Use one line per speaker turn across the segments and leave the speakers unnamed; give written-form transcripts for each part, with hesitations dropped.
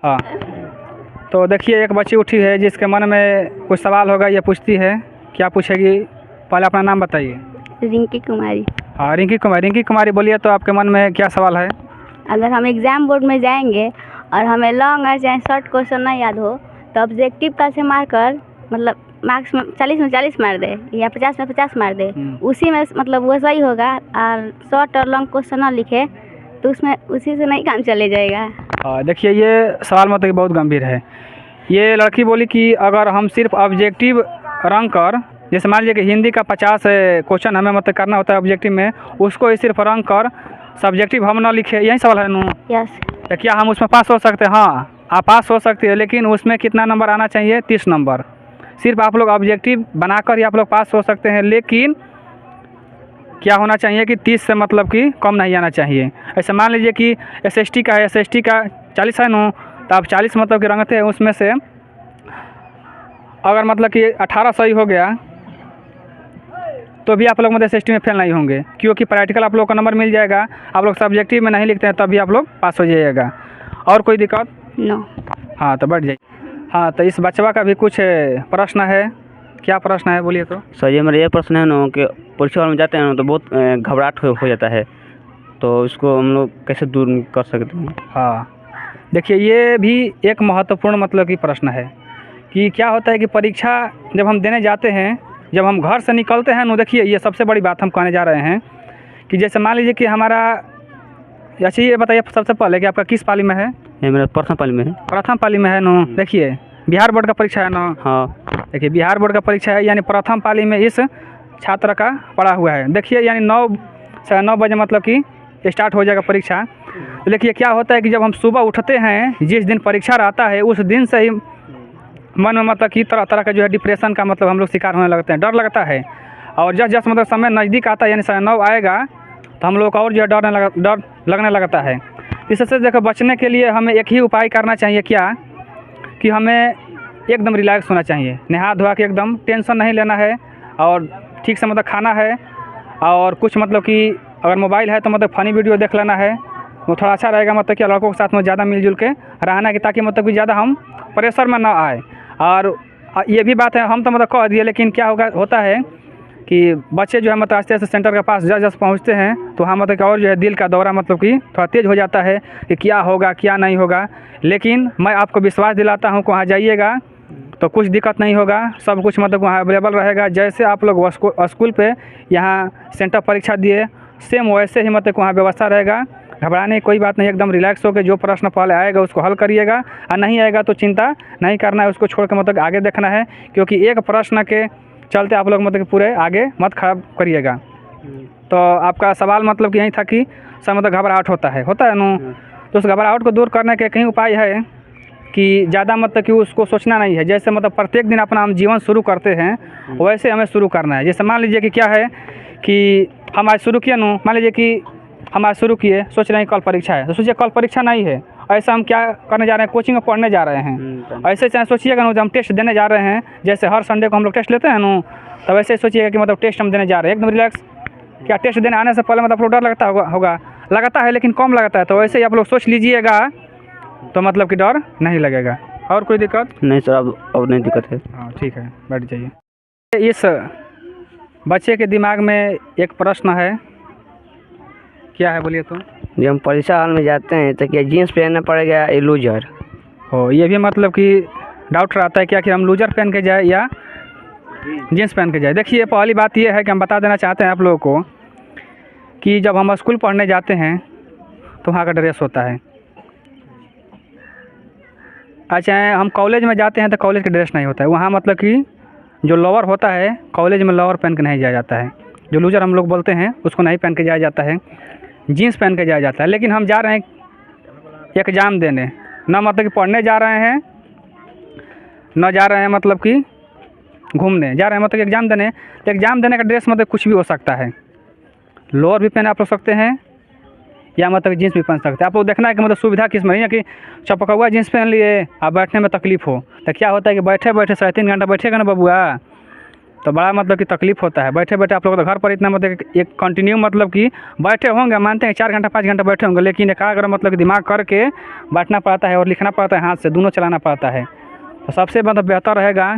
हाँ, तो देखिए एक बच्ची उठी है जिसके मन में कुछ सवाल होगा, ये पूछती है। क्या पूछेगी? पहले अपना नाम बताइए।
रिंकी कुमारी।
हाँ, रिंकी कुमारी बोलिए, तो आपके मन में क्या सवाल है?
अगर हम एग्ज़ाम बोर्ड में जाएंगे और हमें लॉन्ग और चाहे शॉर्ट क्वेश्चन नहीं याद हो तो ऑब्जेक्टिव का से मारकर मतलब मार्क्स में 40 में 40 मार दे या 50 में 50 मार दे, उसी में मतलब वो सही होगा। और शॉर्ट और लॉन्ग क्वेश्चन ना लिखे तो उसमें उसी से नहीं काम चले जाएगा।
देखिए ये सवाल मतलब बहुत गंभीर है। ये लड़की बोली कि अगर हम सिर्फ ऑब्जेक्टिव रंग कर, जैसे मान लीजिए कि हिंदी का 50 क्वेश्चन हमें मतलब करना होता है ऑब्जेक्टिव में, उसको ही सिर्फ रंग कर सब्जेक्टिव हम ना लिखे, यही सवाल है नू?
यस।
तो क्या हम उसमें पास हो सकते हैं? हाँ, आप पास हो सकते हैं, लेकिन उसमें कितना नंबर आना चाहिए? 30 नंबर। सिर्फ आप लोग ऑब्जेक्टिव बनाकर ही आप लोग पास हो सकते हैं, लेकिन क्या होना चाहिए कि 30 से मतलब कि कम नहीं आना चाहिए। ऐसे मान लीजिए कि एसएसटी का है, एसएसटी का 40 है नू, तो आप 40 मतलब कि रंगते हैं, उसमें से अगर मतलब कि 18 सही हो गया तो भी आप लोग मतलब एसएसटी में फेल नहीं होंगे, क्योंकि प्रैक्टिकल आप लोग का नंबर मिल जाएगा। आप लोग सब्जेक्टिव में नहीं लिखते हैं तब भी आप लोग पास हो जाइएगा। और कोई दिक्कत?
नो।
हाँ, तो बैठ जाइए। हाँ, तो इस बचवा का भी कुछ प्रश्न है। क्या प्रश्न है बोलिए तो?
सर ये मेरा ये प्रश्न है ना कि परीक्षा में जाते हैं ना तो बहुत घबराहट हो जाता है, तो इसको हम लोग कैसे दूर कर सकते हैं?
हाँ, देखिए ये भी एक महत्वपूर्ण मतलब कि प्रश्न है कि क्या होता है कि परीक्षा जब हम देने जाते हैं, जब हम घर से निकलते हैं ना, देखिए ये सबसे बड़ी बात हम कहने जा रहे हैं कि जैसे मान लीजिए कि हमारा, अच्छा ये बताइए सबसे पहले कि आपका किस पाली में है?
ये मेरा प्रथम पाली में है।
प्रथम पाली में है ना? देखिए बिहार बोर्ड का परीक्षा है ना?
हाँ।
देखिए बिहार बोर्ड का परीक्षा है, यानी प्रथम पाली में इस छात्र का पड़ा हुआ है। देखिए यानी 9 बजे मतलब कि स्टार्ट हो जाएगा परीक्षा। तो देखिए क्या होता है कि जब हम सुबह उठते हैं, जिस दिन परीक्षा रहता है उस दिन से ही मन में मतलब कि तरह तरह का जो है डिप्रेशन का मतलब हम लोग शिकार होने लगते हैं, डर लगता है। और जस मतलब समय नज़दीक आता है, यानी 9:30 आएगा तो हम लोग को और जो है डर लगने लगता है। इससे देखो बचने के लिए हमें एक ही उपाय करना चाहिए, क्या कि हमें एकदम रिलैक्स होना चाहिए, नहा धोआ के एकदम टेंशन नहीं लेना है, और ठीक से मतलब खाना है, और कुछ मतलब कि अगर मोबाइल है तो मतलब फ़नी वीडियो देख लेना है, वो थोड़ा अच्छा रहेगा। मतलब कि लड़कों के साथ में ज़्यादा मिलजुल के रहना है, ताकि मतलब कि ज़्यादा हम प्रेशर में ना आए। और ये भी बात है, हम तो मतलब कह दिए, लेकिन क्या होता है कि बच्चे जो है मतलब आस्ते आस्ते सेंटर के पास जब पहुँचते हैं तो हाँ मतलब कि और जो है दिल का दौरा मतलब कि थोड़ा तेज़ हो जाता है कि क्या होगा क्या नहीं होगा। लेकिन मैं आपको विश्वास दिलाता हूँ कि वहाँ जाइएगा तो कुछ दिक्कत नहीं होगा, सब कुछ मतलब वहाँ अवेलेबल रहेगा। जैसे आप लोग स्कूल पे यहाँ सेंटर परीक्षा दिए, सेम वैसे ही मतलब वहाँ व्यवस्था रहेगा। घबराने की कोई बात नहीं, एकदम रिलैक्स होकर जो प्रश्न पहले आएगा उसको हल करिएगा, और नहीं आएगा तो चिंता नहीं करना है, उसको छोड़ के मतलब आगे देखना है, क्योंकि एक प्रश्न के चलते आप लोग मतलब कि पूरे आगे मत खराब करिएगा। तो आपका सवाल मतलब कि यही था कि सर मतलब घबराहट होता है ना, तो उस घबराहट को दूर करने के कई उपाय है कि ज़्यादा मतलब कि उसको सोचना नहीं है। जैसे मतलब प्रत्येक दिन अपना हम जीवन शुरू करते हैं वैसे हमें शुरू करना है। जैसे मान लीजिए कि क्या है कि हम आज शुरू किए ना, मान लीजिए कि हम आज शुरू किए, सोच रहे हैं कल परीक्षा है, तो सोचिए कल परीक्षा नहीं है, ऐसा हम क्या करने जा रहे हैं? कोचिंग में पढ़ने जा रहे हैं। ऐसे चाहे सोचिएगा ना, जब हम टेस्ट देने जा रहे हैं, जैसे हर संडे को हम लोग टेस्ट लेते हैं ना, तब ऐसे सोचिएगा कि मतलब टेस्ट हम देने जा रहे हैं एकदम रिलैक्स। क्या टेस्ट देने आने से पहले मतलब आप लोग डर लगता होगा लगता है, लेकिन कम लगता है, तो वैसे ही आप लोग सोच लीजिएगा तो मतलब कि डर नहीं लगेगा। और कोई दिक्कत?
नहीं सर, अब नहीं दिक्कत है।
हाँ ठीक है, बैठ जाइए। इस बच्चे के दिमाग में एक प्रश्न है, क्या है बोलिए तो?
जब हम परीक्षा हॉल में जाते हैं तो क्या जीन्स पहनना पड़ेगा या लूजर?
हो, ये भी मतलब कि डाउट रहता है क्या कि हम लूजर पहन के जाए या जीन्स पहन के जाए। देखिए पहली बात ये है कि हम बता देना चाहते हैं आप लोगों को कि जब हम स्कूल पढ़ने जाते हैं तो वहाँ का ड्रेस होता है। अच्छा हम कॉलेज में जाते हैं तो कॉलेज का ड्रेस नहीं होता है, वहाँ मतलब कि जो लोअर होता है कॉलेज में लोअर पहन के नहीं जाया जाता है, जो लूजर हम लोग बोलते हैं उसको नहीं पहन के जाया जाता है, जीन्स पहन के जाया जाता है। लेकिन हम जा रहे हैं एग्ज़ाम देने, ना मतलब कि पढ़ने जा रहे हैं, ना जा रहे हैं मतलब कि घूमने जा रहे हैं, मतलब कि एग्ज़ाम देने। तो एग्ज़ाम देने का ड्रेस मतलब कुछ भी हो सकता है, लोअर भी पहने आप लोग सकते हैं या मतलब जीन्स भी पहन सकते हैं। आप लोग देखना है कि मतलब सुविधा किस में, नहीं है कि चपकौआ जीन्स पहन लिए आप बैठने में तकलीफ़ हो। तो क्या होता है कि बैठे बैठे 3.5 घंटा बैठेगा ना बबुआ, तो बड़ा मतलब कि तकलीफ होता है। बैठे बैठे आप लोग तो घर पर इतना मतलब एक कंटिन्यू मतलब कि बैठे होंगे, मानते हैं 4 घंटा 5 घंटा बैठे होंगे, लेकिन एकाग्र मतलब कि दिमाग करके बैठना पड़ता है और लिखना पड़ता है, हाथ से दोनों चलाना पड़ता है। तो सबसे मतलब बेहतर रहेगा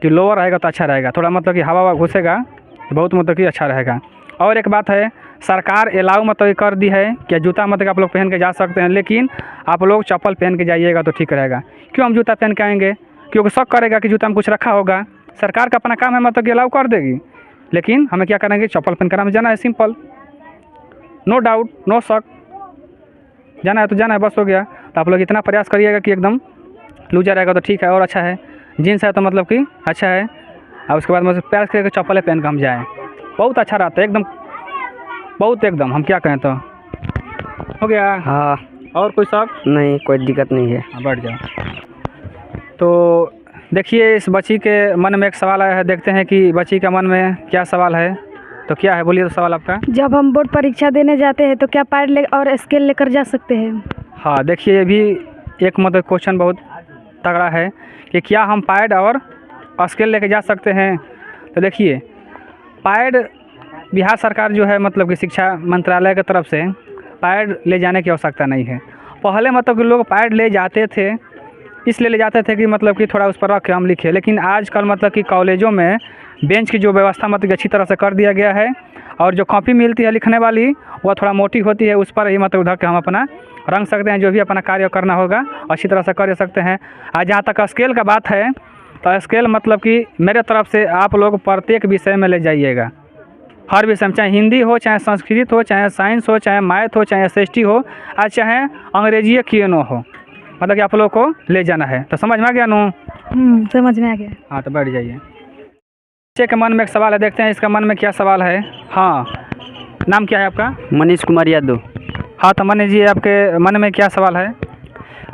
कि लोअर रहेगा तो अच्छा रहेगा, थोड़ा मतलब कि हवा घुसेगा तो बहुत मतलब कि अच्छा रहेगा। और एक बात है, सरकार अलाउ मतलब कर दी है कि जूता मतलब आप लोग पहन के जा सकते हैं, लेकिन आप लोग चप्पल पहन के जाइएगा तो ठीक रहेगा। क्यों हम जूता पहन के आएंगे? क्योंकि शक करेगा कि जूता में कुछ रखा होगा। सरकार का अपना काम है मतलब कि अलाउ कर देगी, लेकिन हमें क्या करेंगे? चप्पल पहन कर हमें जाना है, सिंपल, नो डाउट, नो शक। जाना है तो जाना है, बस हो गया। तो आप लोग इतना प्रयास करिएगा कि एकदम लूजर रहेगा तो ठीक है और अच्छा है। जीन्स है तो मतलब कि अच्छा है, और उसके बाद मतलब प्रयास करके चप्पलें पहन कर हम जाएँ, बहुत अच्छा रहता है एकदम, बहुत एकदम। हम क्या कहें, तो हो गया।
हाँ
और कोई शक?
नहीं, कोई दिक्कत नहीं है।
हाँ, बैठ जाओ। तो देखिए, इस बच्ची के मन में एक सवाल आया है, देखते हैं कि बच्ची के मन में क्या सवाल है। तो क्या है, बोलिए तो सवाल आपका।
जब हम बोर्ड परीक्षा देने जाते हैं तो क्या पैड ले और स्केल लेकर जा सकते हैं?
हाँ, देखिए ये भी एक मतलब क्वेश्चन बहुत तगड़ा है कि क्या हम पैड और स्केल लेके जा सकते हैं। तो देखिए, पैड बिहार सरकार जो है मतलब कि शिक्षा मंत्रालय की तरफ से पैड ले जाने की आवश्यकता नहीं है। पहले मतलब कि लोग पैड ले जाते थे, इसलिए ले जाते थे कि मतलब कि थोड़ा उस पर रख के हम लिखे, लेकिन आजकल मतलब कि कॉलेजों में बेंच की जो व्यवस्था मतलब कि अच्छी तरह से कर दिया गया है, और जो कॉपी मिलती है लिखने वाली वह थोड़ा मोटी होती है, उस पर ही मतलब उधर के हम अपना रंग सकते हैं, जो भी अपना कार्य करना होगा अच्छी तरह से कर सकते हैं। आज जहाँ तक स्केल का बात है, तो स्केल मतलब कि मेरे तरफ से आप लोग प्रत्येक विषय में ले जाइएगा, हर विषय में, चाहे हिंदी हो, चाहे संस्कृत हो, चाहे साइंस हो, चाहे मैथ हो, चाहे SST हो, और चाहे अंग्रेजी क्यों हो, मतलब कि आप लोग को ले जाना है। तो समझ में आ गया नू?
समझ में आ गया।
हाँ, तो बैठ जाइए। बच्चे के मन में एक सवाल है, देखते हैं इसका मन में क्या सवाल है। हाँ, नाम क्या है आपका?
मनीष कुमार यादव।
हाँ, तो मनीष जी, आपके मन में क्या सवाल है?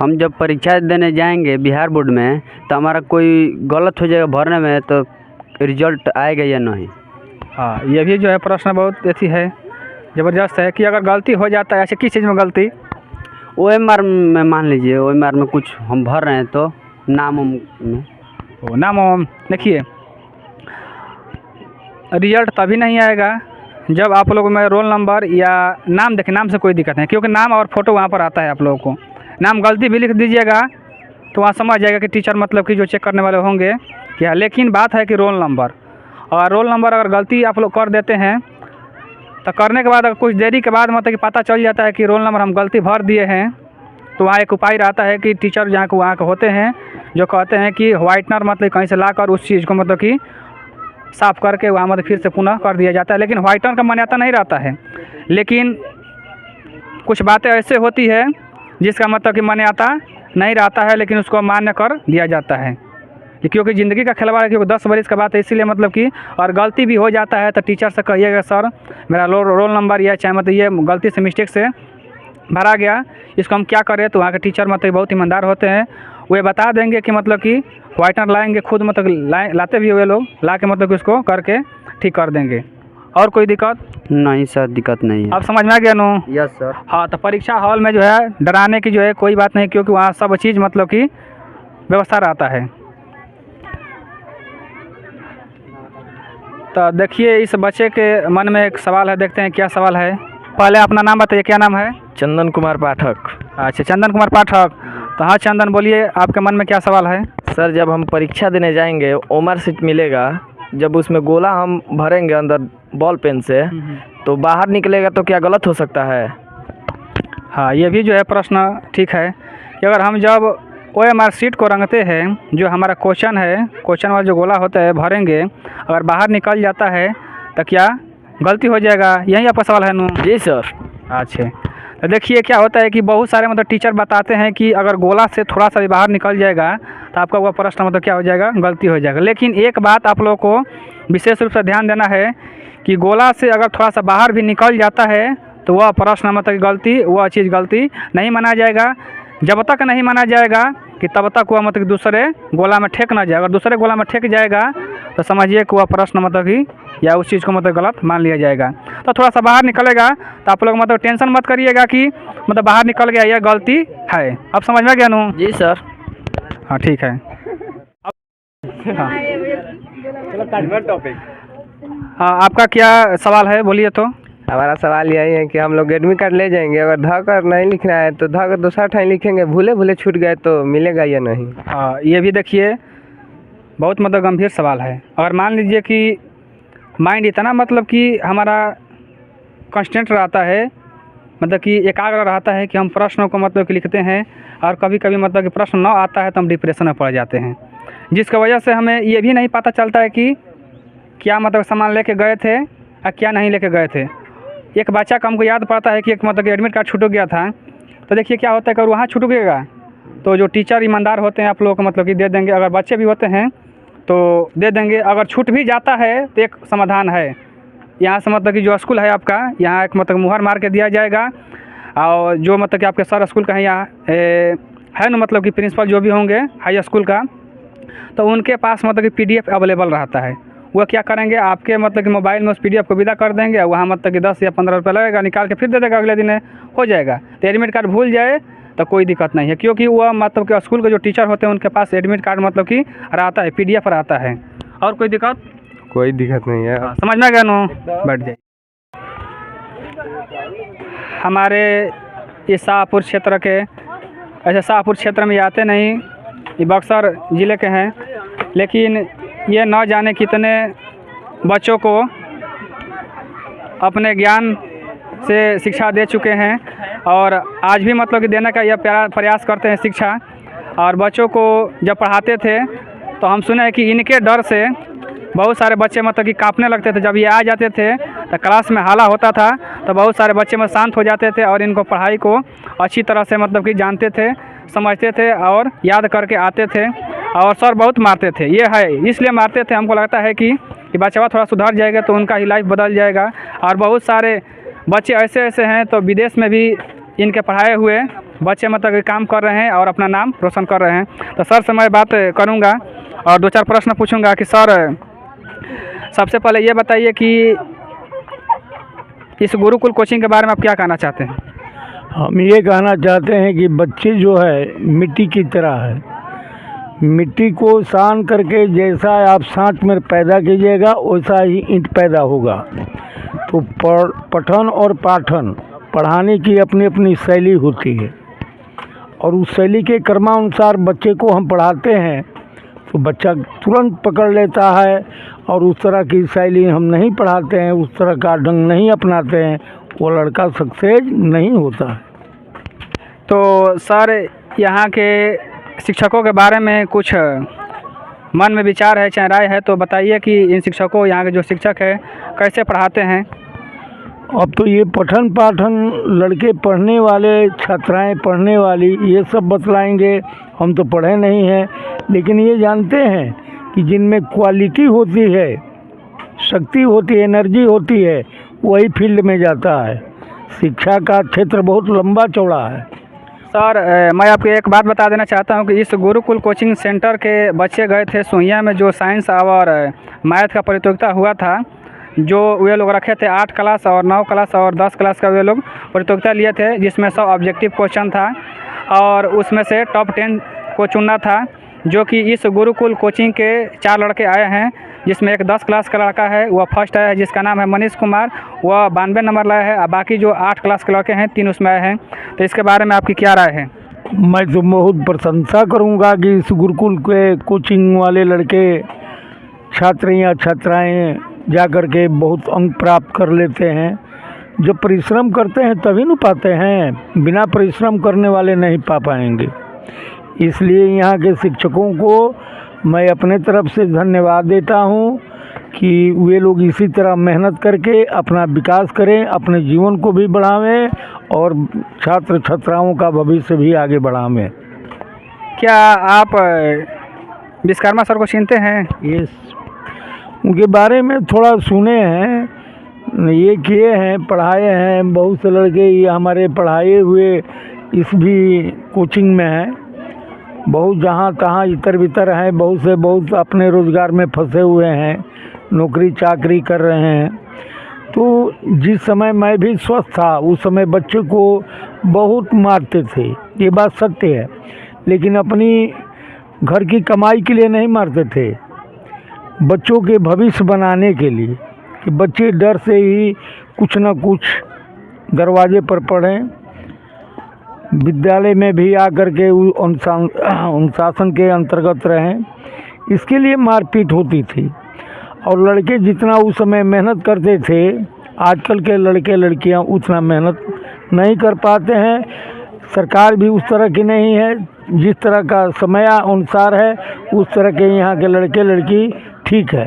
हम जब परीक्षा देने जाएंगे बिहार बोर्ड में, तो हमारा कोई गलत हो जाएगा भरने में, तो रिजल्ट आएगा या नहीं?
हाँ, ये भी जो है प्रश्न बहुत अच्छी है, ज़बरदस्त है कि अगर गलती हो जाता है, ऐसे किस चीज़ में गलती?
OMR में मान लीजिए, OMR में कुछ हम भर रहे हैं तो नाम में
नाम देखिए, रिजल्ट तभी नहीं आएगा जब आप लोगों में रोल नंबर या नाम, देखिए नाम से कोई दिक्कत नहीं, क्योंकि नाम और फोटो वहाँ पर आता है। आप लोगों को नाम गलती भी लिख दीजिएगा तो वहाँ समझ जाएगा कि टीचर मतलब कि जो चेक करने वाले होंगे क्या, लेकिन बात है कि रोल नंबर, और रोल नंबर अगर गलती आप लोग कर देते हैं तो करने के बाद अगर कुछ देरी के बाद मतलब कि पता चल जाता है कि रोल नंबर हम गलती भर दिए हैं, तो वहाँ एक उपाय रहता है कि टीचर जहाँ को वहाँ के होते हैं जो कहते हैं कि व्हाइटनर मतलब कहीं से लाकर उस चीज़ को मतलब कि साफ़ करके वहाँ मतलब फिर से पुनः कर दिया जाता है। लेकिन व्हाइटनर का मान्यता नहीं रहता है, लेकिन कुछ बातें ऐसे होती है जिसका मतलब कि मान्यता नहीं रहता है, लेकिन उसको मान्य कर दिया जाता है, क्योंकि ज़िंदगी का खिलवाड़ है। क्योंकि 10 बरस का बात है, इसीलिए मतलब कि और गलती भी हो जाता है तो टीचर से कहिएगा, सर मेरा रोल नंबर या चाहे मतलब ये गलती से मिस्टेक से भरा गया, इसको हम क्या करें। तो वहाँ के टीचर मतलब बहुत ईमानदार होते हैं, वे बता देंगे कि मतलब कि व्हाइटनर लाएंगे, खुद मतलब लाते भी हुए लोग ला के मतलब कि उसको करके ठीक कर देंगे। और कोई दिक्कत
नहीं सर, दिक्कत नहीं है।
अब समझ में आ गया नो?
Yes sir.
हाँ, तो परीक्षा हॉल में जो है डराने की जो है कोई बात नहीं, क्योंकि वहाँ सब चीज़ मतलब कि व्यवस्था रहता है। तो देखिए, इस बच्चे के मन में एक सवाल है, देखते हैं क्या सवाल है। पहले अपना नाम बताइए, क्या नाम है?
चंदन कुमार पाठक।
अच्छा, चंदन कुमार पाठक। तो हाँ चंदन, बोलिए आपके मन में क्या सवाल है?
सर, जब हम परीक्षा देने जाएंगे OMR सीट मिलेगा, जब उसमें गोला हम भरेंगे अंदर बॉल पेन से, तो बाहर निकलेगा तो क्या गलत हो सकता है?
हाँ, ये भी जो है प्रश्न ठीक है कि अगर हम जब OMR सीट को रंगते हैं, जो हमारा क्वेश्चन है, क्वेश्चन वाला जो गोला होता है भरेंगे, अगर बाहर निकल जाता है तो क्या गलती हो जाएगा? यही आपका सवाल है नू?
जी सर।
अच्छा, तो देखिए क्या होता है कि बहुत सारे मतलब टीचर बताते हैं कि अगर गोला से थोड़ा सा भी बाहर निकल जाएगा तो आपका वह प्रश्न मतलब क्या हो जाएगा? गलती हो जाएगा। लेकिन एक बात आप लोगों को विशेष रूप से ध्यान देना है कि गोला से अगर थोड़ा सा बाहर भी निकल जाता है तो वह प्रश्न मतलब गलती, वह चीज़ गलती नहीं माना जाएगा। जब तक नहीं माना जाएगा कि तब तक वह मतलब दूसरे गोला में ठेक ना जाए। अगर दूसरे गोला में ठेक जाएगा तो समझिए कि वह प्रश्न मतलब कि या उस चीज़ को मतलब गलत मान लिया जाएगा। तो थोड़ा सा बाहर निकलेगा तो आप लोग मतलब टेंशन मत करिएगा कि मतलब बाहर निकल गया, यह गलती है। अब समझ में गया नू?
जी सर।
हाँ, ठीक है। हाँ हाँ, आपका क्या सवाल है, बोलिए तो।
हमारा सवाल यही है कि हम लोग एडमिट कार्ड ले जाएंगे, अगर धकर नहीं लिखना है तो धकर दूसरा ठाई लिखेंगे, भूले भूले छूट गए तो मिलेगा या नहीं?
हाँ, ये भी देखिए बहुत मतलब गंभीर सवाल है। अगर मान लीजिए कि माइंड इतना मतलब कि हमारा कांस्टेंट रहता है, मतलब कि एकाग्र रहता है कि हम प्रश्नों को मतलब कि लिखते हैं, और कभी कभी मतलब कि प्रश्न ना आता है तो हम डिप्रेशन में पड़ जाते हैं, जिसकी वजह से हमें ये भी नहीं पता चलता है कि क्या मतलब सामान लेके गए थे और क्या नहीं लेके गए थे। एक बच्चा का हमको याद पड़ता है कि एक मतलब कि एडमिट कार्ड छूट गया था, तो देखिए क्या होता है कि अगर वहाँ छूट गएगा तो जो टीचर ईमानदार होते हैं आप लोगों को मतलब कि दे देंगे, अगर बच्चे भी होते हैं तो दे देंगे। अगर छूट भी जाता है तो एक समाधान है, यहाँ से मतलब कि जो स्कूल है आपका, यहाँ एक मतलब मुहर मार के दिया जाएगा, और जो मतलब कि आपके सर स्कूल का है यहाँ है ना, मतलब कि प्रिंसिपल जो भी होंगे हाई स्कूल का, तो उनके पास मतलब कि PDF अवेलेबल रहता है। वो क्या करेंगे, आपके मतलब कि मोबाइल में उस PDF को विदा कर देंगे, वहाँ मतलब कि 10 या 15 रुपये लगेगा, निकाल के फिर दे देगा, अगले दिन हो जाएगा। तो एडमिट कार्ड भूल जाए तो कोई दिक्कत नहीं है, क्योंकि वह मतलब कि स्कूल के जो टीचर होते हैं उनके पास एडमिट कार्ड मतलब कि रहता है, PDF रहता है। और कोई दिक्कत?
कोई दिक्कत नहीं है।
समझ में गया नो, बैठ जाइए। हमारे इस शाहपुर क्षेत्र के, ऐसे शाहपुर क्षेत्र में आते नहीं, ये बक्सर ज़िले के हैं, लेकिन ये न जाने कितने बच्चों को अपने ज्ञान से शिक्षा दे चुके हैं, और आज भी मतलब कि देने का यह प्रयास करते हैं शिक्षा। और बच्चों को जब पढ़ाते थे तो हम सुने हैं कि इनके डर से बहुत सारे बच्चे मतलब कि कांपने लगते थे। जब ये आ जाते थे तो क्लास में हल्ला होता था, तो बहुत सारे बच्चे में शांत हो जाते थे और इनको पढ़ाई को अच्छी तरह से मतलब कि जानते थे, समझते थे और याद करके आते थे। और सर बहुत मारते थे, ये है इसलिए मारते थे, हमको लगता है कि बच्चा थोड़ा सुधर जाएगा तो उनका ही लाइफ बदल जाएगा। और बहुत सारे बच्चे ऐसे ऐसे हैं तो विदेश में भी इनके पढ़ाए हुए बच्चे मतलब कि काम कर रहे हैं और अपना नाम रोशन कर रहे हैं। तो सर से मैं बात करूंगा और 2-4 प्रश्न पूछूंगा कि सर सबसे पहले ये बताइए कि इस गुरुकुल कोचिंग के बारे में आप क्या कहना चाहते हैं?
हम ये कहना चाहते हैं कि बच्चे जो है मिट्टी की तरह है, मिट्टी को सान करके जैसा आप सांच में पैदा कीजिएगा वैसा ही ईंट पैदा होगा। तो पठन और पाठन, पढ़ाने की अपनी अपनी शैली होती है, और उस शैली के क्रमानुसार बच्चे को हम पढ़ाते हैं तो बच्चा तुरंत पकड़ लेता है, और उस तरह की शैली हम नहीं पढ़ाते हैं, उस तरह का ढंग नहीं अपनाते हैं, वो लड़का सक्सेस नहीं होता है।
तो सर यहाँ के शिक्षकों के बारे में कुछ मन में विचार है, चाहे राय है, तो बताइए कि इन शिक्षकों, यहाँ के जो शिक्षक है कैसे पढ़ाते हैं?
अब तो ये पठन पाठन, लड़के पढ़ने वाले, छात्राएं पढ़ने वाली, ये सब बतलाएंगे। हम तो पढ़े नहीं हैं, लेकिन ये जानते हैं कि जिनमें क्वालिटी होती है, शक्ति होती है, एनर्जी होती है, वही फील्ड में जाता है। शिक्षा का क्षेत्र बहुत लंबा चौड़ा है।
सर मैं आपको एक बात बता देना चाहता हूँ कि इस गुरुकुल कोचिंग सेंटर के बच्चे गए थे सोहिया में, जो साइंस और मैथ का प्रतियोगिता हुआ था, जो वे लोग रखे थे 8 क्लास और 9 क्लास और 10 क्लास का वे लोग प्रतियोगिता लिए थे, जिसमें सब ऑब्जेक्टिव क्वेश्चन था, और उसमें से टॉप 10 को चुनना था, जो कि इस गुरुकुल कोचिंग के 4 लड़के आए हैं, जिसमें एक 10 क्लास का लड़का है, वह फर्स्ट आया है, जिसका नाम है मनीष कुमार, वह 92 नंबर लाया है, और बाकी जो 8 क्लास के लड़के हैं 3 उसमें आए हैं। तो इसके बारे में आपकी क्या राय है?
मैं तो बहुत प्रशंसा करूंगा कि इस गुरुकुल के कोचिंग वाले लड़के, छात्र या छात्राएं जा कर के बहुत अंक प्राप्त कर लेते हैं। जब परिश्रम करते हैं तभी न पाते हैं, बिना परिश्रम करने वाले नहीं पा पाएंगे। इसलिए यहाँ के शिक्षकों को मैं अपने तरफ से धन्यवाद देता हूँ कि वे लोग इसी तरह मेहनत करके अपना विकास करें, अपने जीवन को भी बढ़ावें और छात्र छात्राओं का भविष्य भी आगे बढ़ावें।
क्या आप विश्वकर्मा सर को चिनते हैं?
ये उनके बारे में थोड़ा सुने हैं, ये किए हैं, पढ़ाए हैं, बहुत से लड़के ये हमारे पढ़ाए हुए इस भी कोचिंग में हैं। बहुत जहाँ तहाँ इतर बितर हैं, बहुत अपने रोज़गार में फंसे हुए हैं, नौकरी चाकरी कर रहे हैं। तो जिस समय मैं भी स्वस्थ था उस समय बच्चे को बहुत मारते थे, ये बात सत्य है, लेकिन अपनी घर की कमाई के लिए नहीं मारते थे, बच्चों के भविष्य बनाने के लिए कि बच्चे डर से ही कुछ न कुछ दरवाजे पर पढ़ें, विद्यालय में भी आकर के अनुशासन के अंतर्गत रहें। इसके लिए मारपीट होती थी और लड़के जितना उस समय मेहनत करते थे, आजकल के लड़के लड़कियां उतना मेहनत नहीं कर पाते हैं। सरकार भी उस तरह की नहीं है, जिस तरह का समय अनुसार है उस तरह के यहाँ के लड़के लड़की ठीक है।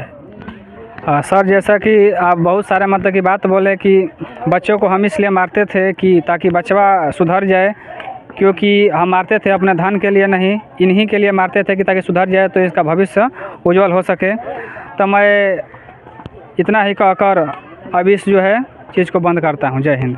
सर, जैसा कि आप बहुत सारे मतलब की बात बोले कि बच्चों को हम इसलिए मारते थे कि ताकि बच्चा सुधर जाए, क्योंकि हम मारते थे अपने धन के लिए नहीं, इन्हीं के लिए मारते थे कि ताकि सुधर जाए तो इसका भविष्य उज्जवल हो सके। तो मैं इतना ही कहकर अब इस जो है चीज़ को बंद करता हूँ। जय हिंद।